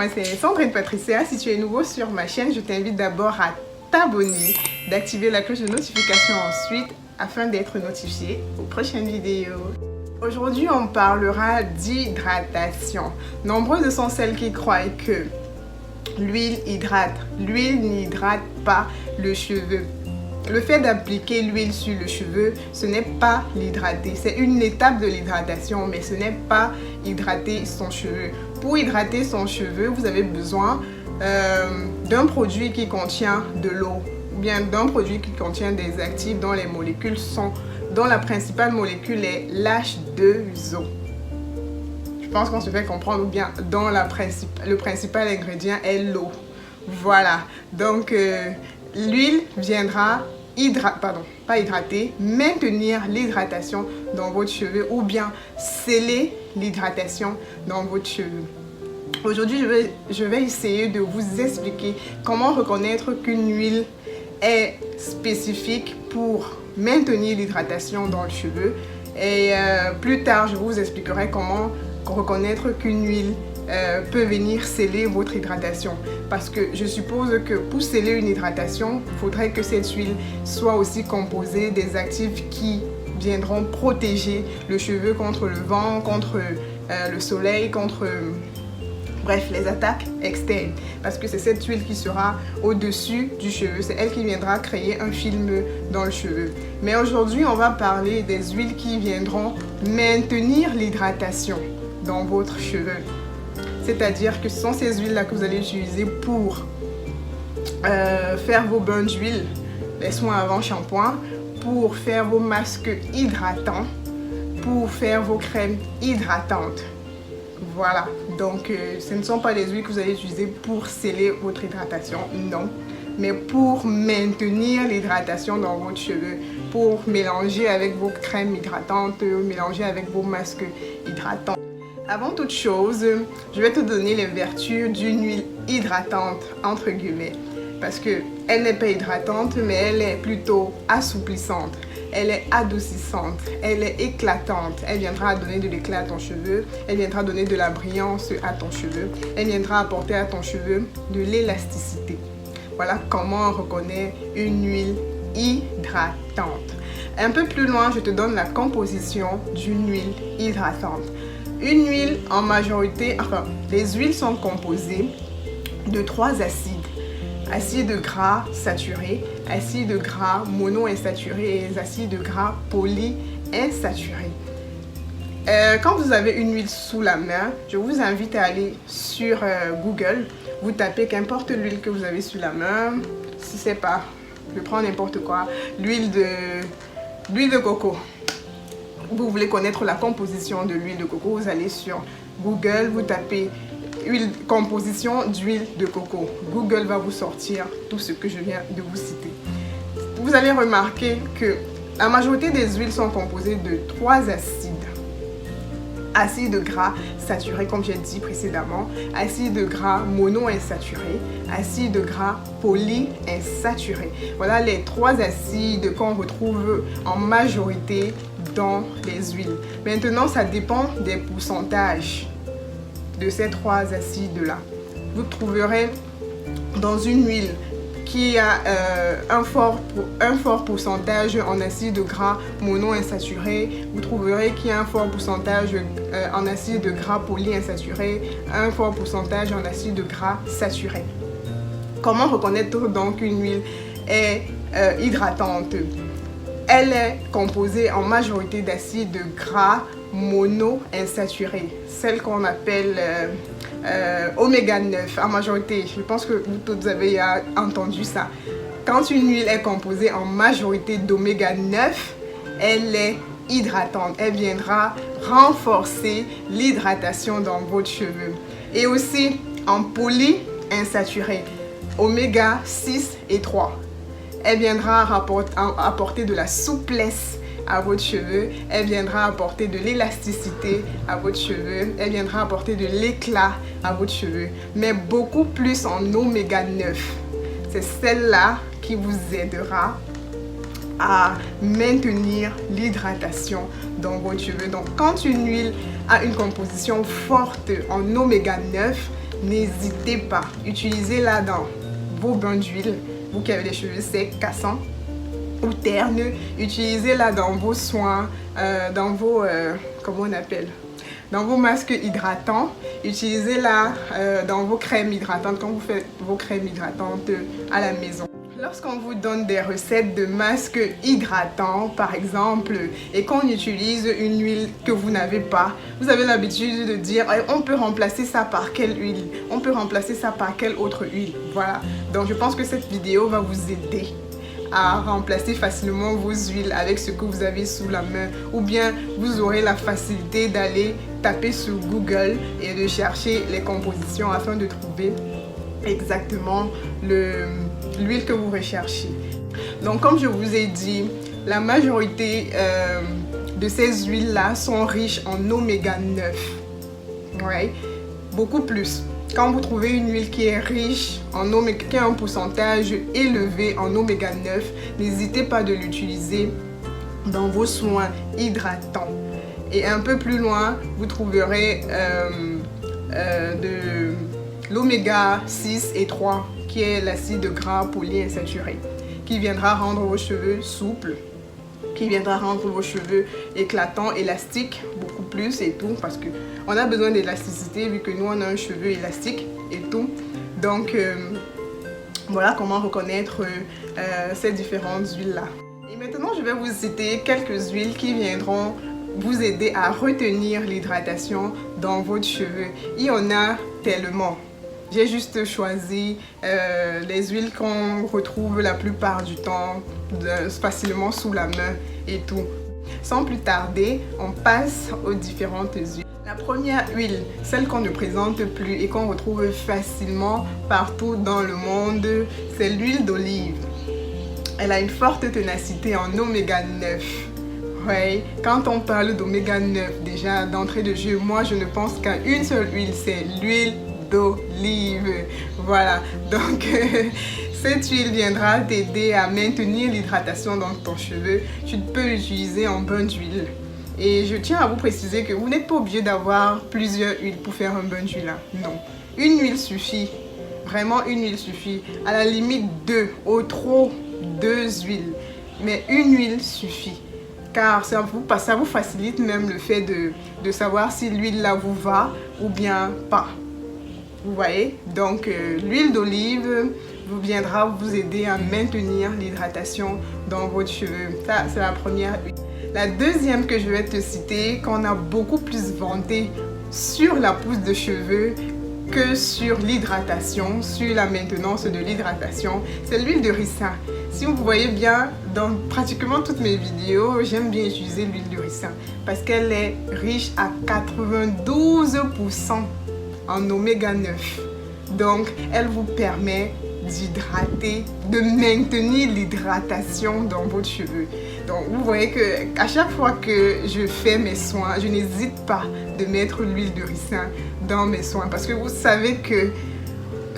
moi c'est Sandrine Patricia. Si tu es nouveau sur ma chaîne, je t'invite d'abord à t'abonner, d'activer la cloche de notification ensuite afin d'être notifié aux prochaines vidéos. Aujourd'hui, on parlera d'hydratation. Nombreuses sont celles qui croient que l'huile hydrate. L'huile n'hydrate pas le cheveu. Le fait d'appliquer l'huile sur le cheveu, ce n'est pas l'hydrater. C'est une étape de l'hydratation, mais ce n'est pas hydrater son cheveu. Pour hydrater son cheveu, vous avez besoin d'un produit qui contient de l'eau, ou bien d'un produit qui contient des actifs dont les molécules dont la principale molécule est l'H2O. Je pense qu'on se fait comprendre, ou bien dont le principal ingrédient est l'eau. Voilà, donc l'huile viendra maintenir l'hydratation dans votre cheveu ou bien sceller l'hydratation dans votre cheveu. Aujourd'hui, je vais essayer de vous expliquer comment reconnaître qu'une huile est spécifique pour maintenir l'hydratation dans le cheveu. Et plus tard, je vous expliquerai comment reconnaître qu'une huile peut venir sceller votre hydratation. Parce que je suppose que pour sceller une hydratation, il faudrait que cette huile soit aussi composée des actifs qui viendront protéger le cheveu contre le vent, contre le soleil, contre bref, les attaques externes. Parce que c'est cette huile qui sera au-dessus du cheveu. C'est elle qui viendra créer un film dans le cheveu. Mais aujourd'hui, on va parler des huiles qui viendront maintenir l'hydratation dans votre cheveu. C'est-à-dire que ce sont ces huiles-là que vous allez utiliser pour faire vos bains d'huile, les soins avant shampoing, pour faire vos masques hydratants, pour faire vos crèmes hydratantes. Voilà, donc ce ne sont pas des huiles que vous allez utiliser pour sceller votre hydratation, non, mais pour maintenir l'hydratation dans votre cheveu, pour mélanger avec vos crèmes hydratantes, mélanger avec vos masques hydratants. Avant toute chose, je vais te donner les vertus d'une huile hydratante, entre guillemets, parce qu'elle n'est pas hydratante, mais elle est plutôt assouplissante. Elle est adoucissante, elle est éclatante, elle viendra donner de l'éclat à ton cheveu, elle viendra donner de la brillance à ton cheveu, elle viendra apporter à ton cheveu de l'élasticité. Voilà comment on reconnaît une huile hydratante. Un peu plus loin, je te donne la composition d'une huile hydratante. Une huile en majorité, les huiles sont composées de 3 acides. Acides gras saturés, acides gras monoinsaturés et les acides gras polyinsaturés. Quand vous avez une huile sous la main, je vous invite à aller sur Google. Vous tapez qu'importe l'huile que vous avez sous la main. Si c'est pas, je prends n'importe quoi, l'huile de coco. Vous voulez connaître la composition de l'huile de coco, vous allez sur Google, vous tapez composition d'huile de coco. Google va vous sortir tout ce que je viens de vous citer. Vous allez remarquer que la majorité des huiles sont composées de 3 acides. Acide gras saturé, comme j'ai dit précédemment, acide gras monoinsaturé, acide gras polyinsaturé. Voilà les 3 acides qu'on retrouve en majorité dans les huiles. Maintenant, ça dépend des pourcentages de ces 3 acides-là. Vous trouverez dans une huile qui a un fort pourcentage en acide gras monoinsaturé, vous trouverez qu'il y a un fort pourcentage en acide gras polyinsaturé, un fort pourcentage en acide gras saturé. Comment reconnaître donc une huile est hydratante? Elle est composée en majorité d'acides gras monoinsaturés, celle qu'on appelle oméga 9 en majorité. Je pense que vous tous avez entendu ça. Quand une huile est composée en majorité d'oméga 9, elle est hydratante. Elle viendra renforcer l'hydratation dans votre cheveu. Et aussi en polyinsaturé, oméga 6 et 3. Elle viendra apporter de la souplesse à votre cheveu, elle viendra apporter de l'élasticité à votre cheveu, elle viendra apporter de l'éclat à votre cheveu, mais beaucoup plus en oméga 9. C'est celle-là qui vous aidera à maintenir l'hydratation dans votre cheveu. Donc, quand une huile a une composition forte en oméga 9, n'hésitez pas. Utilisez-la dans vos bains d'huile. Vous qui avez les cheveux secs, cassants ou ternes, utilisez-la dans vos soins, dans vos... comment on appelle? Dans vos masques hydratants. Utilisez-la dans vos crèmes hydratantes quand vous faites vos crèmes hydratantes à la maison. Lorsqu'on vous donne des recettes de masques hydratants, par exemple, et qu'on utilise une huile que vous n'avez pas, vous avez l'habitude de dire on peut remplacer ça par quelle huile? On peut remplacer ça par quelle autre huile? Voilà. Donc, je pense que cette vidéo va vous aider à remplacer facilement vos huiles avec ce que vous avez sous la main, ou bien vous aurez la facilité d'aller taper sur Google et de chercher les compositions afin de trouver exactement l'huile que vous recherchez. Donc comme je vous ai dit, la majorité de ces huiles là sont riches en oméga 9. Ouais, beaucoup plus. Quand vous trouvez une huile qui est riche en oméga, qui a un pourcentage élevé en oméga 9, n'hésitez pas de l'utiliser dans vos soins hydratants. Et un peu plus loin, vous trouverez de l'oméga 6 et 3, qui est l'acide gras polyinsaturé, qui viendra rendre vos cheveux souples, qui viendra rendre vos cheveux éclatants, élastiques, beaucoup plus et tout, parce que on a besoin d'élasticité vu que nous on a un cheveu élastique et tout. Donc voilà comment reconnaître ces différentes huiles là. Et maintenant je vais vous citer quelques huiles qui viendront vous aider à retenir l'hydratation dans votre cheveux. Il y en a tellement. J'ai juste choisi les huiles qu'on retrouve la plupart du temps facilement sous la main et tout. Sans plus tarder, on passe aux différentes huiles. La première huile, celle qu'on ne présente plus et qu'on retrouve facilement partout dans le monde, c'est l'huile d'olive. Elle a une forte ténacité en oméga 9. Ouais, quand on parle d'oméga 9, déjà d'entrée de jeu, moi je ne pense qu'à une seule huile, c'est l'huile d'olive. Voilà, donc cette huile viendra t'aider à maintenir l'hydratation dans ton cheveu. Tu peux l'utiliser en bain d'huile. Et je tiens à vous préciser que vous n'êtes pas obligé d'avoir plusieurs huiles pour faire un bain d'huile. Non, une huile suffit. Vraiment une huile suffit. À la limite deux, au trop deux huiles. Mais une huile suffit. Car ça vous facilite même le fait de savoir si l'huile là vous va ou bien pas. Vous voyez? Donc l'huile d'olive viendra vous aider à maintenir l'hydratation dans votre cheveux. Ça, c'est la première huile. La deuxième que je vais te citer, qu'on a beaucoup plus vanté sur la pousse de cheveux que sur l'hydratation, sur la maintenance de l'hydratation, c'est l'huile de ricin. Si vous voyez bien, dans pratiquement toutes mes vidéos, j'aime bien utiliser l'huile de ricin parce qu'elle est riche à 92% en oméga 9. Donc, elle vous permet d'hydrater, de maintenir l'hydratation dans votre cheveux. Donc, vous voyez que à chaque fois que je fais mes soins, je n'hésite pas de mettre l'huile de ricin dans mes soins parce que vous savez que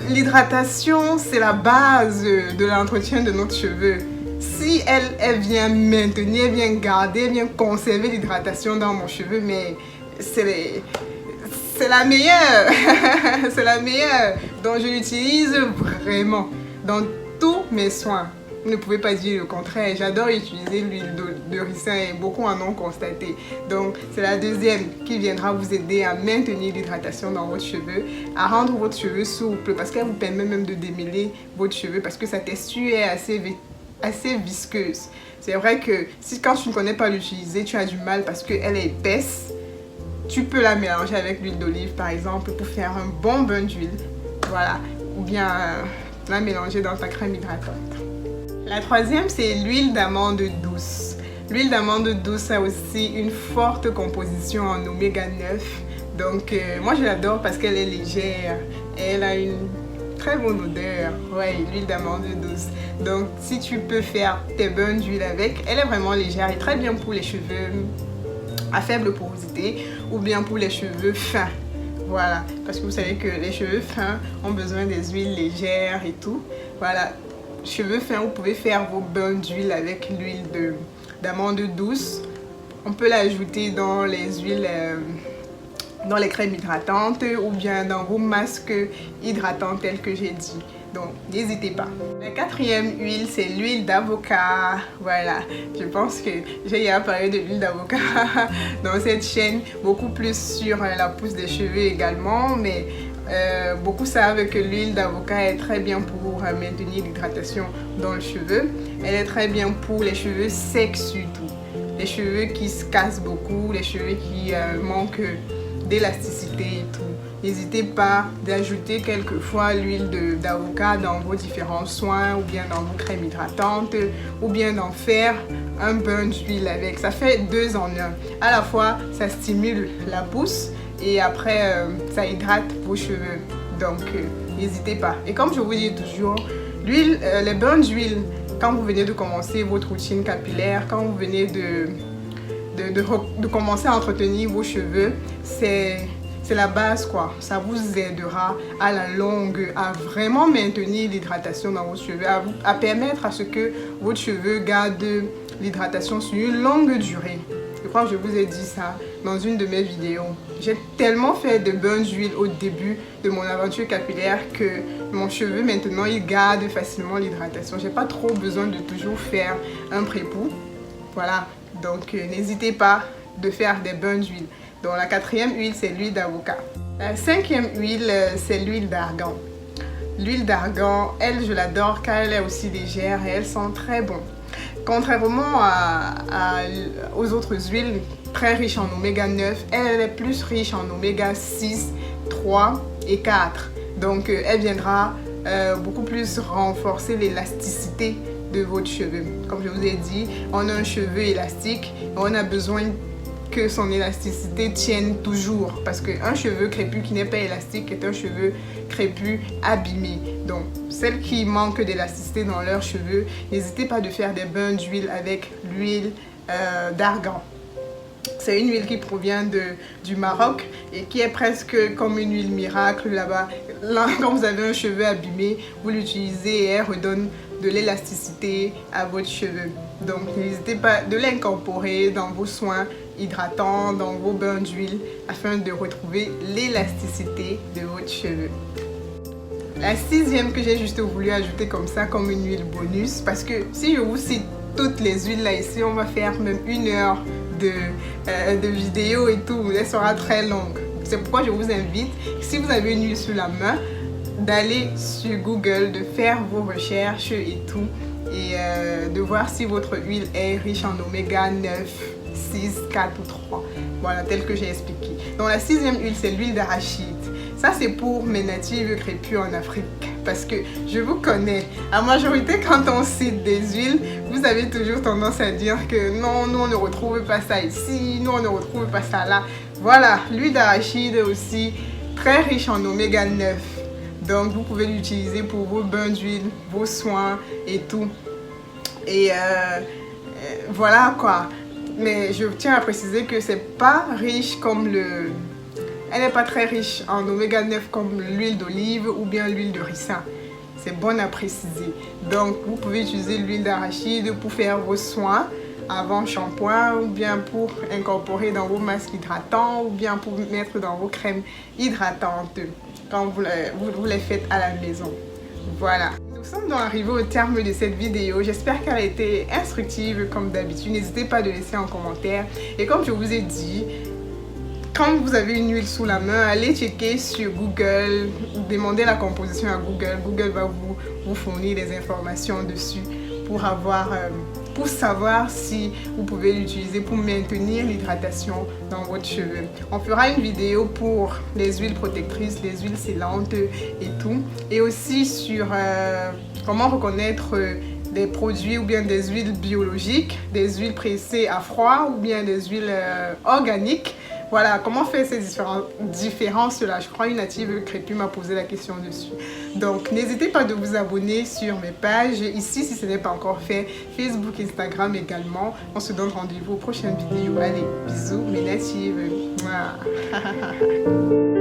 l'hydratation, c'est la base de l'entretien de notre cheveu. Si elle vient maintenir, elle vient garder, elle vient conserver l'hydratation dans mon cheveu, mais c'est la meilleure. C'est la meilleure. Donc, je l'utilise vraiment dans tous mes soins. Vous ne pouvez pas dire le contraire. J'adore utiliser l'huile de ricin et beaucoup en ont constaté. Donc, c'est la deuxième qui viendra vous aider à maintenir l'hydratation dans votre cheveu, à rendre votre cheveu souple parce qu'elle vous permet même de démêler votre cheveu parce que sa texture est assez visqueuse. C'est vrai que quand tu ne connais pas l'utiliser, tu as du mal parce qu'elle est épaisse. Tu peux la mélanger avec l'huile d'olive par exemple pour faire un bon bain d'huile. Voilà. Ou bien la mélanger dans ta crème hydratante. La troisième, c'est l'huile d'amande douce. L'huile d'amande douce a aussi une forte composition en oméga 9. Donc, moi, je l'adore parce qu'elle est légère. Et elle a une très bonne odeur. Ouais, l'huile d'amande douce. Donc, si tu peux faire tes bains d'huile avec, elle est vraiment légère et très bien pour les cheveux à faible porosité ou bien pour les cheveux fins. Voilà, parce que vous savez que les cheveux fins ont besoin des huiles légères et tout. Voilà. Cheveux fins, vous pouvez faire vos bains d'huile avec l'huile d'amande douce. On peut l'ajouter dans les huiles dans les crèmes hydratantes ou bien dans vos masques hydratants tels que j'ai dit. Donc, n'hésitez pas. La quatrième huile, c'est l'huile d'avocat. Voilà, je pense que j'ai déjà parlé de l'huile d'avocat dans cette chaîne, beaucoup plus sur la pousse des cheveux également, mais beaucoup savent que l'huile d'avocat est très bien pour maintenir l'hydratation dans le cheveu. Elle est très bien pour les cheveux secs surtout. Les cheveux qui se cassent beaucoup, les cheveux qui manquent d'élasticité et tout. N'hésitez pas d'ajouter quelquefois l'huile d'avocat dans vos différents soins ou bien dans vos crèmes hydratantes ou bien d'en faire un bain d'huile avec. Ça fait 2 en 1. À la fois, ça stimule la pousse et après, ça hydrate vos cheveux. Donc, n'hésitez pas. Et comme je vous dis toujours, l'huile, les bains d'huile, quand vous venez de commencer votre routine capillaire, quand vous venez de commencer à entretenir vos cheveux, c'est la base quoi. Ça vous aidera à la longue à vraiment maintenir l'hydratation dans vos cheveux, à permettre à ce que votre cheveu garde l'hydratation sur une longue durée. Je crois que je vous ai dit ça dans une de mes vidéos. J'ai tellement fait de bains d'huile au début de mon aventure capillaire que mon cheveu maintenant il garde facilement l'hydratation. J'ai pas trop besoin de toujours faire un pré-pou. Voilà, donc n'hésitez pas de faire des bains d'huile. Donc la quatrième huile, c'est l'huile d'avocat. La cinquième huile, c'est l'huile d'argan. L'huile d'argan, elle, je l'adore car elle est aussi légère et elle sent très bon. Contrairement aux autres huiles très riches en oméga 9, elle est plus riche en oméga 6, 3 et 4. Donc elle viendra beaucoup plus renforcer l'élasticité de votre cheveu. Comme je vous ai dit, on a un cheveu élastique, on a besoin que son élasticité tienne toujours parce qu'un cheveu crépus qui n'est pas élastique est un cheveu crépus abîmé. Donc celles qui manquent d'élasticité dans leurs cheveux, n'hésitez pas de faire des bains d'huile avec l'huile d'argan. C'est une huile qui provient du Maroc et qui est presque comme une huile miracle là-bas. Là, quand vous avez un cheveu abîmé, vous l'utilisez et elle redonne de l'élasticité à votre cheveu. Donc n'hésitez pas de l'incorporer dans vos soins hydratants, dans vos bains d'huile afin de retrouver l'élasticité de votre cheveu. La sixième que j'ai juste voulu ajouter comme ça, comme une huile bonus, parce que si je vous cite toutes les huiles là ici, on va faire même 1 heure de vidéo et tout, elle sera très longue. C'est pourquoi je vous invite, si vous avez une huile sous la main, d'aller sur Google, de faire vos recherches et tout, et de voir si votre huile est riche en oméga 9, 6, 4 ou 3. Voilà, tel que j'ai expliqué. Donc la sixième huile, c'est l'huile d'arachide. Ça, c'est pour mes natifs crépus en Afrique. Parce que je vous connais. En majorité, quand on cite des huiles, vous avez toujours tendance à dire que non, nous, on ne retrouve pas ça ici. Nous, on ne retrouve pas ça là. Voilà, l'huile d'arachide aussi, très riche en oméga 9. Donc, vous pouvez l'utiliser pour vos bains d'huile, vos soins et tout. Et voilà quoi. Mais je tiens à préciser que c'est pas riche comme le... Elle n'est pas très riche en oméga 9 comme l'huile d'olive ou bien l'huile de ricin. C'est bon à préciser. Donc, vous pouvez utiliser l'huile d'arachide pour faire vos soins avant shampoing ou bien pour incorporer dans vos masques hydratants ou bien pour mettre dans vos crèmes hydratantes quand vous les faites à la maison. Voilà. Nous sommes donc arrivés au terme de cette vidéo. J'espère qu'elle a été instructive comme d'habitude. N'hésitez pas à le laisser en commentaire. Et comme je vous ai dit, quand vous avez une huile sous la main, allez checker sur Google, demandez la composition à Google. Google va vous fournir des informations dessus pour savoir si vous pouvez l'utiliser pour maintenir l'hydratation dans votre cheveu. On fera une vidéo pour les huiles protectrices, les huiles scellantes et tout. Et aussi sur comment reconnaître des produits ou bien des huiles biologiques, des huiles pressées à froid ou bien des huiles organiques. Voilà, comment faire ces différences-là? Je crois une native crépue m'a posé la question dessus. Donc, n'hésitez pas de vous abonner sur mes pages. Ici, si ce n'est pas encore fait, Facebook, Instagram également. On se donne rendez-vous aux prochaines vidéos. Allez, bisous, mes natives. Mouah.